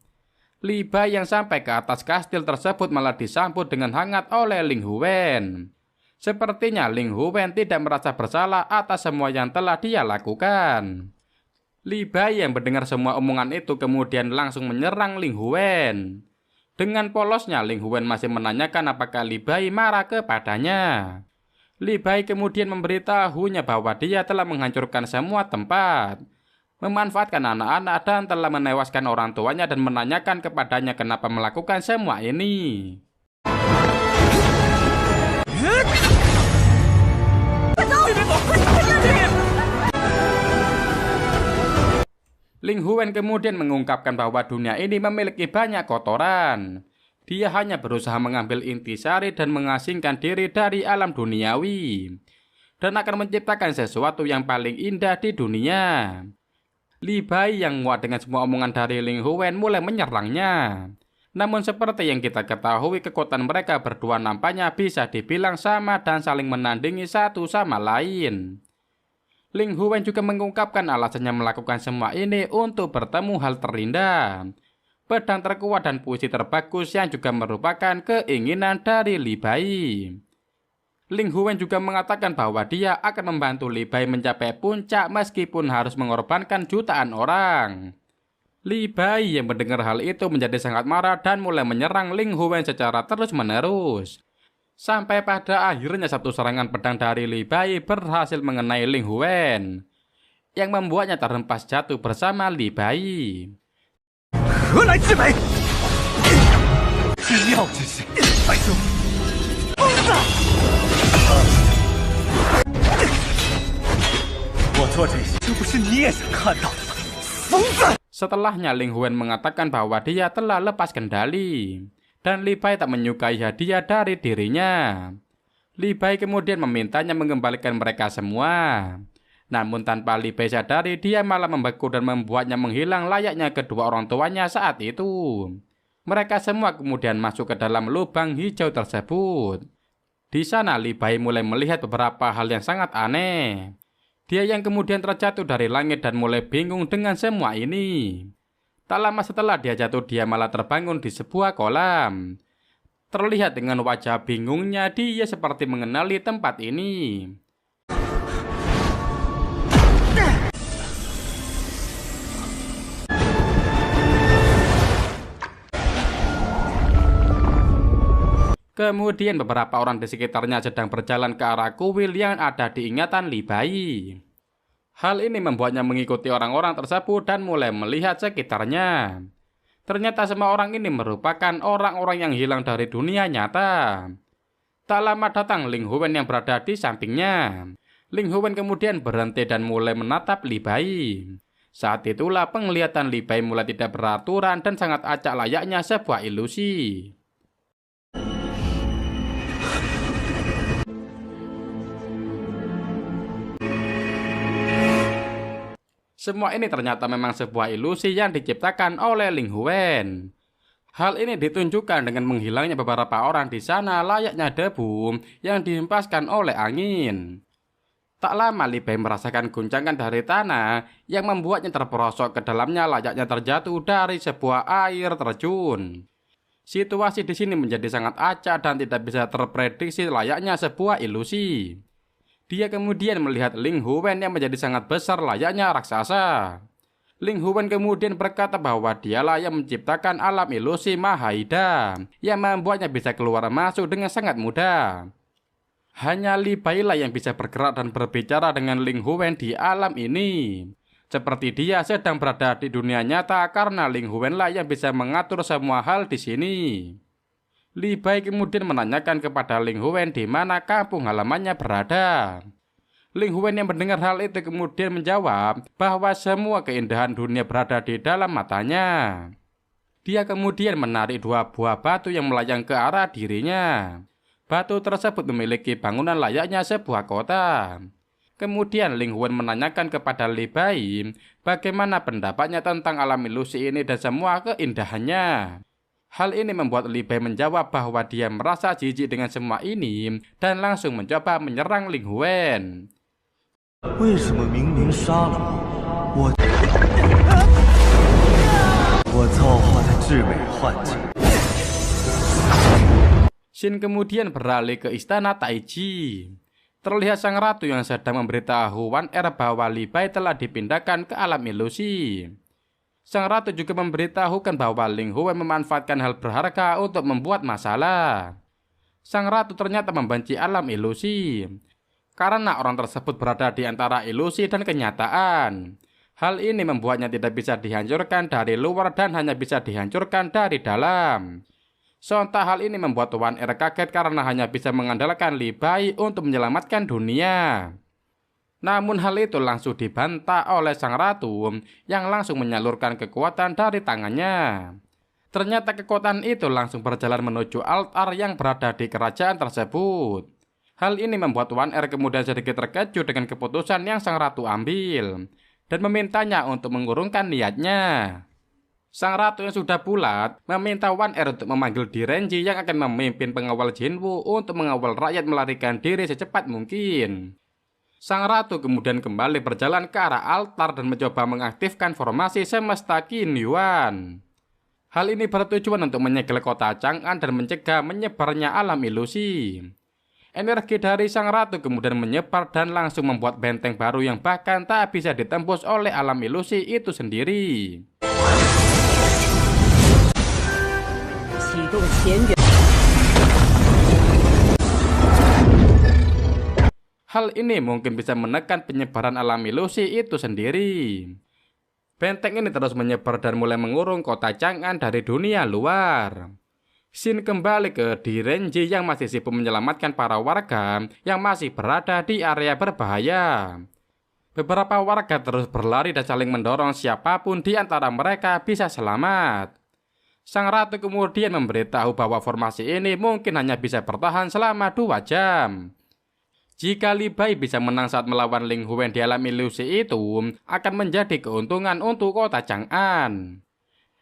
Li Bai yang sampai ke atas kastil tersebut malah disambut dengan hangat oleh Ling Huwen. Sepertinya Ling Huwen tidak merasa bersalah atas semua yang telah dia lakukan. Li Bai yang mendengar semua omongan itu kemudian langsung menyerang Ling Huwen. Dengan polosnya Ling Huwen masih menanyakan apakah Li Bai marah kepadanya. Li Bai kemudian memberitahunya bahwa dia telah menghancurkan semua tempat, memanfaatkan anak-anak dan telah menewaskan orang tuanya dan menanyakan kepadanya kenapa melakukan semua ini. Ling Huwen kemudian mengungkapkan bahwa dunia ini memiliki banyak kotoran. Dia hanya berusaha mengambil intisari dan mengasingkan diri dari alam duniawi dan akan menciptakan sesuatu yang paling indah di dunia. Li Bai yang muak dengan semua omongan dari Ling Huwen mulai menyerangnya. Namun seperti yang kita ketahui, kekuatan mereka berdua nampaknya bisa dibilang sama dan saling menandingi satu sama lain. Ling Huwen juga mengungkapkan alasannya melakukan semua ini untuk bertemu hal terindah, pedang terkuat dan puisi terbagus yang juga merupakan keinginan dari Li Bai. Ling Huwen juga mengatakan bahwa dia akan membantu Li Bai mencapai puncak meskipun harus mengorbankan jutaan orang. Li Bai yang mendengar hal itu menjadi sangat marah dan mulai menyerang Ling Huwen secara terus-menerus. Sampai pada akhirnya satu serangan pedang dari Li Bai berhasil mengenai Ling Huwen, yang membuatnya terhempas jatuh bersama Li Bai. 何来之美？真料之事，白兄，疯子！我做这些，这不是你也想看到的吗？疯子！ Setelahnya Ling Huwen mengatakan bahwa dia telah lepas kendali, dan Li Bai tak menyukai hadiah dari dirinya. Li Bai kemudian memintanya mengembalikan mereka semua. Namun tanpa Li Bai sadari, dia malah membeku dan membuatnya menghilang layaknya kedua orang tuanya saat itu. Mereka semua kemudian masuk ke dalam lubang hijau tersebut. Di sana Li Bai mulai melihat beberapa hal yang sangat aneh. Dia yang kemudian terjatuh dari langit dan mulai bingung dengan semua ini. Tak lama setelah dia jatuh, dia malah terbangun di sebuah kolam. Terlihat dengan wajah bingungnya, dia seperti mengenali tempat ini. Kemudian beberapa orang di sekitarnya sedang berjalan ke arah kuil yang ada di ingatan Li Bai. Hal ini membuatnya mengikuti orang-orang tersebut dan mulai melihat sekitarnya. Ternyata semua orang ini merupakan orang-orang yang hilang dari dunia nyata. Tak lama datang Ling Huwen yang berada di sampingnya. Ling Huwen kemudian berhenti dan mulai menatap Li Bai. Saat itulah penglihatan Li Bai mulai tidak beraturan dan sangat acak layaknya sebuah ilusi. Semua ini ternyata memang sebuah ilusi yang diciptakan oleh Ling Huwen. Hal ini ditunjukkan dengan menghilangnya beberapa orang di sana layaknya debu yang dihempaskan oleh angin. Tak lama Li Bai merasakan guncangan dari tanah yang membuatnya terperosok ke dalamnya layaknya terjatuh dari sebuah air terjun. Situasi di sini menjadi sangat acak dan tidak bisa terprediksi layaknya sebuah ilusi. Dia kemudian melihat Ling Huwen yang menjadi sangat besar layaknya raksasa. Ling Huwen kemudian berkata bahwa dialah yang menciptakan alam ilusi Mahahida yang membuatnya bisa keluar masuk dengan sangat mudah. Hanya Li Bai lah yang bisa bergerak dan berbicara dengan Ling Huwen di alam ini. Seperti dia sedang berada di dunia nyata karena Ling Huwen lah yang bisa mengatur semua hal di sini. Li Bai kemudian menanyakan kepada Ling Huwen di mana kampung halamannya berada. Ling Huwen yang mendengar hal itu kemudian menjawab bahwa semua keindahan dunia berada di dalam matanya. Dia kemudian menarik dua buah batu yang melayang ke arah dirinya. Batu tersebut memiliki bangunan layaknya sebuah kota. Kemudian Ling Huwen menanyakan kepada Li Bai bagaimana pendapatnya tentang alam ilusi ini dan semua keindahannya. Hal ini membuat Li Bai menjawab bahwa dia merasa jijik dengan semua ini dan langsung mencoba menyerang Ling Huwen. Xin kemudian beralih ke istana Taiji. Terlihat sang ratu yang sedang memberitahu Wan Er bahwa Li Bai telah dipindahkan ke alam ilusi. Sang ratu juga memberitahukan bahwa Ling Huwen memanfaatkan hal berharga untuk membuat masalah. Sang ratu ternyata membenci alam ilusi, karena orang tersebut berada di antara ilusi dan kenyataan. Hal ini membuatnya tidak bisa dihancurkan dari luar dan hanya bisa dihancurkan dari dalam. Sontak hal ini membuat Wan Er kaget karena hanya bisa mengandalkan Li Bai untuk menyelamatkan dunia. Namun hal itu langsung dibantah oleh sang ratu yang langsung menyalurkan kekuatan dari tangannya. Ternyata kekuatan itu langsung berjalan menuju altar yang berada di kerajaan tersebut. Hal ini membuat Wan Er kemudian sedikit terkejut dengan keputusan yang sang ratu ambil dan memintanya untuk mengurungkan niatnya. Sang ratu yang sudah bulat meminta Wan Er untuk memanggil Direnji yang akan memimpin pengawal Jinwu untuk mengawal rakyat melarikan diri secepat mungkin. Sang ratu kemudian kembali berjalan ke arah altar dan mencoba mengaktifkan formasi semesta Qin Yuan. Hal ini bertujuan untuk menyegel kota Chang'an dan mencegah menyebarnya alam ilusi. Energi dari sang ratu kemudian menyebar dan langsung membuat benteng baru yang bahkan tak bisa ditembus oleh alam ilusi itu sendiri. 启动前缘。 Hal ini mungkin bisa menekan penyebaran alam ilusi itu sendiri. Benteng ini terus menyebar dan mulai mengurung kota Chang'an dari dunia luar. Xin kembali ke Direnji yang masih sibuk menyelamatkan para warga yang masih berada di area berbahaya. Beberapa warga terus berlari dan saling mendorong siapapun di antara mereka bisa selamat. Sang ratu kemudian memberitahu bahwa formasi ini mungkin hanya bisa bertahan selama 2 jam. Jika Li Bai bisa menang saat melawan Ling Huwen di alam ilusi itu, akan menjadi keuntungan untuk kota Chang'an.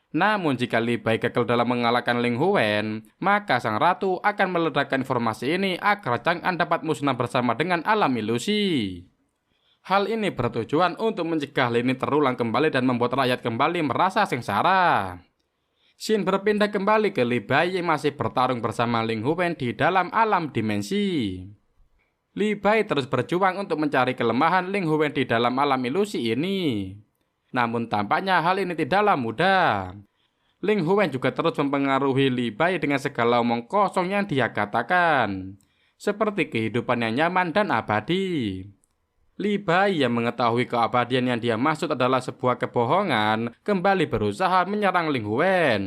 Namun jika Li Bai gagal dalam mengalahkan Ling Huwen, maka sang ratu akan meledakkan informasi ini agar Chang'an dapat musnah bersama dengan alam ilusi. Hal ini bertujuan untuk mencegah hal ini terulang kembali dan membuat rakyat kembali merasa sengsara. Xin berpindah kembali ke Li Bai yang masih bertarung bersama Ling Huwen di dalam alam dimensi. Li Bai terus berjuang untuk mencari kelemahan Ling Huwen di dalam alam ilusi ini. Namun tampaknya hal ini tidaklah mudah. Ling Huwen juga terus mempengaruhi Li Bai dengan segala omong kosong yang dia katakan, seperti kehidupan yang nyaman dan abadi. Li Bai yang mengetahui keabadian yang dia maksud adalah sebuah kebohongan, kembali berusaha menyerang Ling Huwen.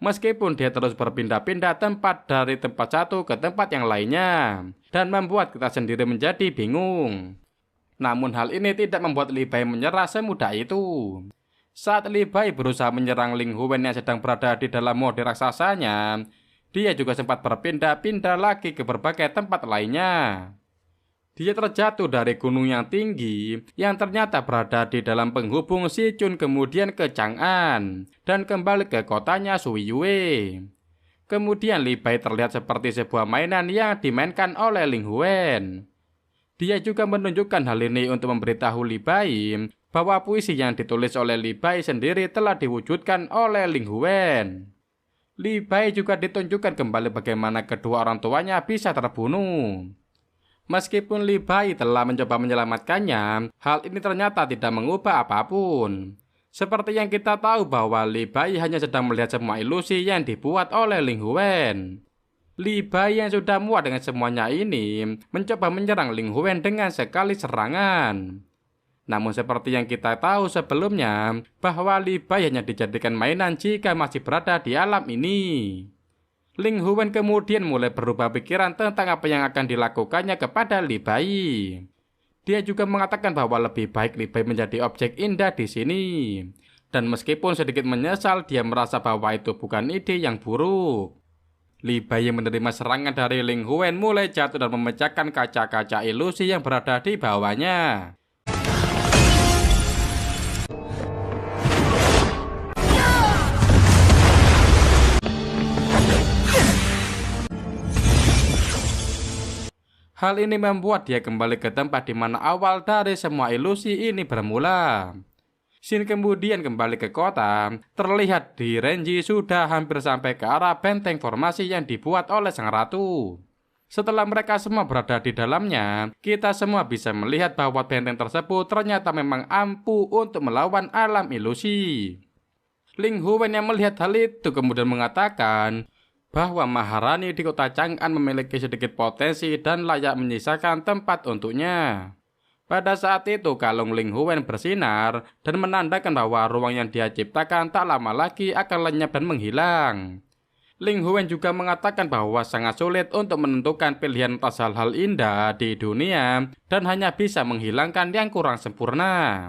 Meskipun dia terus berpindah-pindah tempat dari tempat satu ke tempat yang lainnya, dan membuat kita sendiri menjadi bingung. Namun hal ini tidak membuat Li Bai menyerah semudah itu. Saat Li Bai berusaha menyerang Ling Huwen yang sedang berada di dalam mode raksasanya, dia juga sempat berpindah-pindah lagi ke berbagai tempat lainnya. Dia terjatuh dari gunung yang tinggi yang ternyata berada di dalam penghubung Sichun kemudian ke Chang'an dan kembali ke kotanya Suiyue. Kemudian Li Bai terlihat seperti sebuah mainan yang dimainkan oleh Ling Huwen. Dia juga menunjukkan hal ini untuk memberitahu Li Bai bahwa puisi yang ditulis oleh Li Bai sendiri telah diwujudkan oleh Ling Huwen. Li Bai juga ditunjukkan kembali bagaimana kedua orang tuanya bisa terbunuh. Meskipun Li Bai telah mencoba menyelamatkannya, hal ini ternyata tidak mengubah apapun. Seperti yang kita tahu bahwa Li Bai hanya sedang melihat semua ilusi yang dibuat oleh Ling Huwen. Li Bai yang sudah muak dengan semuanya ini mencoba menyerang Ling Huwen dengan sekali serangan. Namun seperti yang kita tahu sebelumnya bahwa Li Bai hanya dijadikan mainan jika masih berada di alam ini. Ling Huwen kemudian mulai berubah pikiran tentang apa yang akan dilakukannya kepada Li Bai. Dia juga mengatakan bahwa lebih baik Li Bai menjadi objek indah di sini. Dan meskipun sedikit menyesal, dia merasa bahwa itu bukan ide yang buruk. Li Bai yang menerima serangan dari Ling Huwen mulai jatuh dan memecahkan kaca-kaca ilusi yang berada di bawahnya. Hal ini membuat dia kembali ke tempat di mana awal dari semua ilusi ini bermula. Xin kemudian kembali ke kota, terlihat Direnji sudah hampir sampai ke arah benteng formasi yang dibuat oleh sang ratu. Setelah mereka semua berada di dalamnya, kita semua bisa melihat bahwa benteng tersebut ternyata memang ampuh untuk melawan alam ilusi. Ling Huwen yang melihat hal itu kemudian mengatakan bahwa Maharani di kota Chang'an memiliki sedikit potensi dan layak menyisakan tempat untuknya. Pada saat itu kalung Ling Huwen bersinar dan menandakan bahwa ruang yang dia ciptakan tak lama lagi akan lenyap dan menghilang. Ling Huwen juga mengatakan bahwa sangat sulit untuk menentukan pilihan atas hal-hal indah di dunia dan hanya bisa menghilangkan yang kurang sempurna.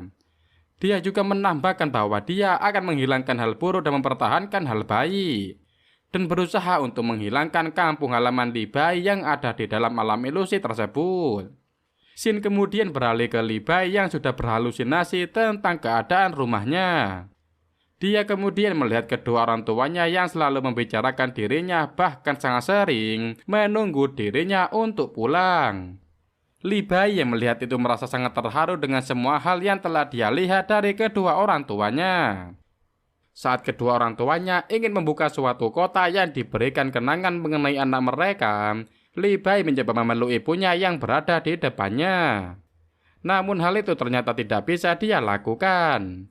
Dia juga menambahkan bahwa dia akan menghilangkan hal buruk dan mempertahankan hal baik, dan berusaha untuk menghilangkan kampung halaman Li Bai yang ada di dalam alam ilusi tersebut. Xin kemudian beralih ke Li Bai yang sudah berhalusinasi tentang keadaan rumahnya. Dia kemudian melihat kedua orang tuanya yang selalu membicarakan dirinya, bahkan sangat sering menunggu dirinya untuk pulang. Li Bai yang melihat itu merasa sangat terharu dengan semua hal yang telah dia lihat dari kedua orang tuanya. Saat kedua orang tuanya ingin membuka suatu kota yang diberikan kenangan mengenai anak mereka, Li Bai mencoba memeluk ibunya yang berada di depannya. Namun hal itu ternyata tidak bisa dia lakukan.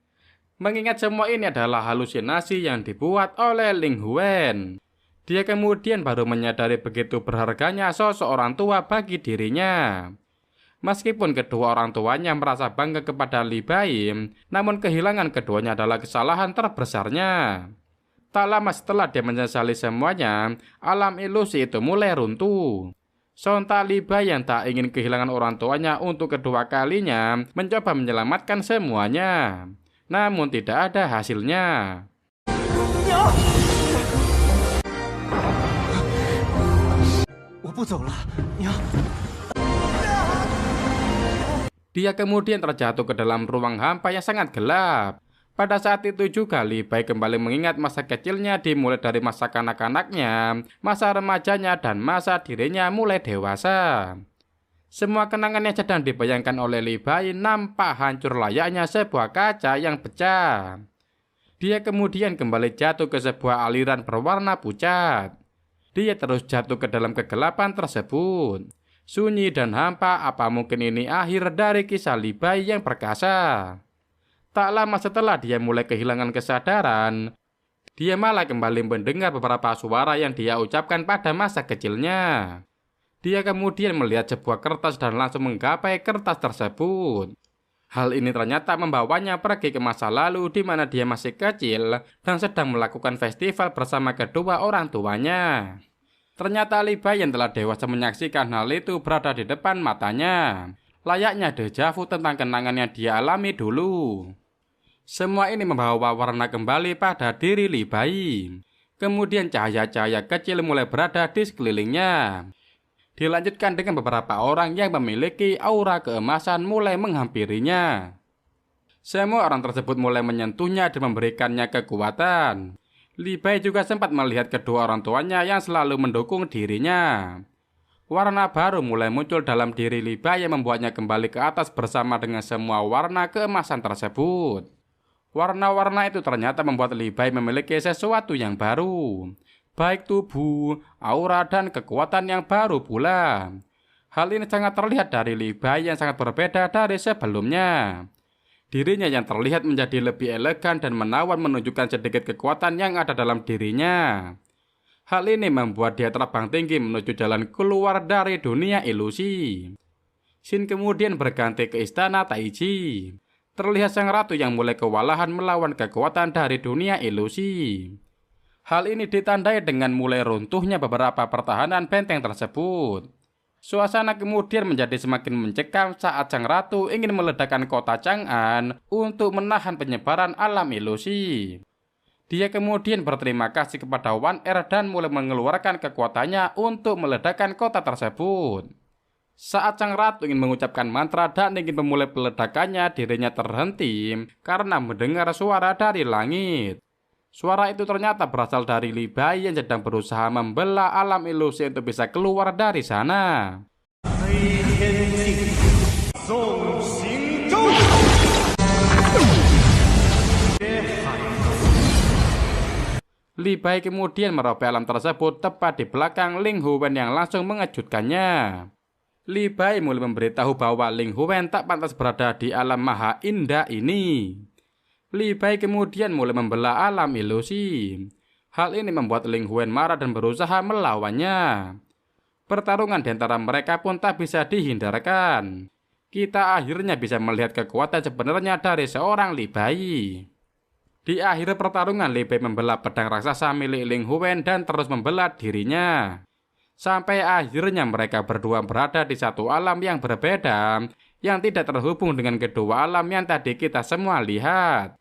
Mengingat semua ini adalah halusinasi yang dibuat oleh Ling Huwen. Dia kemudian baru menyadari begitu berharganya sosok orang tua bagi dirinya. Meskipun kedua orang tuanya merasa bangga kepada Li Bai, namun kehilangan keduanya adalah kesalahan terbesarnya. Tak lama setelah dia menyesali semuanya, alam ilusi itu mulai runtuh. Sontak Li Bai yang tak ingin kehilangan orang tuanya untuk kedua kalinya mencoba menyelamatkan semuanya. Namun tidak ada hasilnya. Dia kemudian terjatuh ke dalam ruang hampa yang sangat gelap. Pada saat itu juga Li Bai kembali mengingat masa kecilnya dimulai dari masa kanak-kanaknya, masa remajanya, dan masa dirinya mulai dewasa. Semua kenangan yang sedang dibayangkan oleh Li Bai nampak hancur layaknya sebuah kaca yang pecah. Dia kemudian kembali jatuh ke sebuah aliran berwarna pucat. Dia terus jatuh ke dalam kegelapan tersebut. Sunyi dan hampa, apa mungkin ini akhir dari kisah Li Bai yang perkasa? Tak lama setelah dia mulai kehilangan kesadaran, dia malah kembali mendengar beberapa suara yang dia ucapkan pada masa kecilnya. Dia kemudian melihat sebuah kertas dan langsung menggapai kertas tersebut. Hal ini ternyata membawanya pergi ke masa lalu di mana dia masih kecil dan sedang melakukan festival bersama kedua orang tuanya. Ternyata Li Bai yang telah dewasa menyaksikan hal itu berada di depan matanya. Layaknya deja vu tentang kenangan yang dia alami dulu. Semua ini membawa warna kembali pada diri Li Bai. Kemudian cahaya-cahaya kecil mulai berada di sekelilingnya. Dilanjutkan dengan beberapa orang yang memiliki aura keemasan mulai menghampirinya. Semua orang tersebut mulai menyentuhnya dan memberikannya kekuatan. Li Bai juga sempat melihat kedua orang tuanya yang selalu mendukung dirinya. Warna baru mulai muncul dalam diri Li Bai yang membuatnya kembali ke atas bersama dengan semua warna keemasan tersebut. Warna-warna itu ternyata membuat Li Bai memiliki sesuatu yang baru. Baik tubuh, aura, dan kekuatan yang baru pula. Hal ini sangat terlihat dari Li Bai yang sangat berbeda dari sebelumnya. Dirinya yang terlihat menjadi lebih elegan dan menawan menunjukkan sedikit kekuatan yang ada dalam dirinya. Hal ini membuat dia terbang tinggi menuju jalan keluar dari dunia ilusi. Shin kemudian berganti ke istana Taiji. Terlihat sang ratu yang mulai kewalahan melawan kekuatan dari dunia ilusi. Hal ini ditandai dengan mulai runtuhnya beberapa pertahanan benteng tersebut. Suasana kemudian menjadi semakin mencekam saat sang ratu ingin meledakkan kota Chang'an untuk menahan penyebaran alam ilusi. Dia kemudian berterima kasih kepada Wan Er dan mulai mengeluarkan kekuatannya untuk meledakkan kota tersebut. Saat sang ratu ingin mengucapkan mantra dan ingin memulai peledakannya, dirinya terhenti karena mendengar suara dari langit. Suara itu ternyata berasal dari Li Bai yang sedang berusaha membelah alam ilusi untuk bisa keluar dari sana. Li Bai kemudian merobek alam tersebut tepat di belakang Ling Huwen yang langsung mengejutkannya. Li Bai mulai memberitahu bahwa Ling Huwen tak pantas berada di alam maha indah ini. Li Bai kemudian mulai membelah alam ilusi. Hal ini membuat Ling Huwen marah dan berusaha melawannya. Pertarungan di antara mereka pun tak bisa dihindarkan. Kita akhirnya bisa melihat kekuatan sebenarnya dari seorang Li Bai. Di akhir pertarungan, Li Bai membelah pedang raksasa milik Ling Huwen dan terus membelah dirinya. Sampai akhirnya mereka berdua berada di satu alam yang berbeda, yang tidak terhubung dengan kedua alam yang tadi kita semua lihat.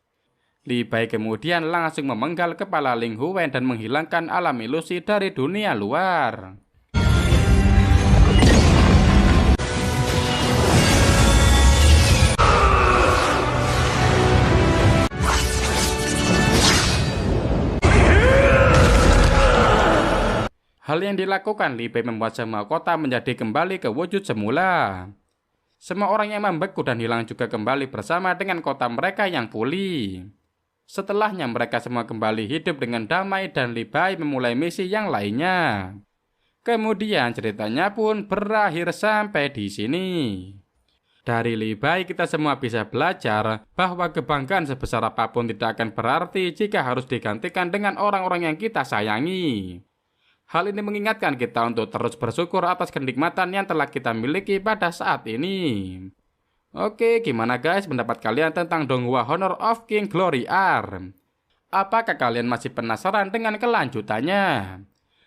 Li Bai kemudian langsung memenggal kepala Ling Huwen dan menghilangkan alam ilusi dari dunia luar. Hal yang dilakukan Li Bai membuat semua kota menjadi kembali ke wujud semula. Semua orang yang membeku dan hilang juga kembali bersama dengan kota mereka yang pulih. Setelahnya mereka semua kembali hidup dengan damai dan Li Bai memulai misi yang lainnya. Kemudian ceritanya pun berakhir sampai di sini. Dari Li Bai kita semua bisa belajar bahwa kebanggaan sebesar apapun tidak akan berarti jika harus digantikan dengan orang-orang yang kita sayangi. Hal ini mengingatkan kita untuk terus bersyukur atas kenikmatan yang telah kita miliki pada saat ini. Oke, gimana guys pendapat kalian tentang Donghua Honor of King Glory R? Apakah kalian masih penasaran dengan kelanjutannya?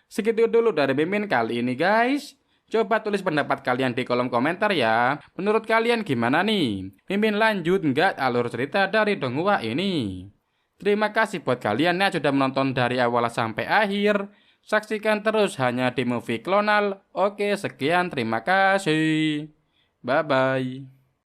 Segitu dulu dari Mimin kali ini guys. Coba tulis pendapat kalian di kolom komentar ya. Menurut kalian gimana nih? Mimin lanjut nggak alur cerita dari Donghua ini? Terima kasih buat kalian yang sudah menonton dari awal sampai akhir. Saksikan terus hanya di Movie Klonal. Oke, sekian, terima kasih. Bye-bye.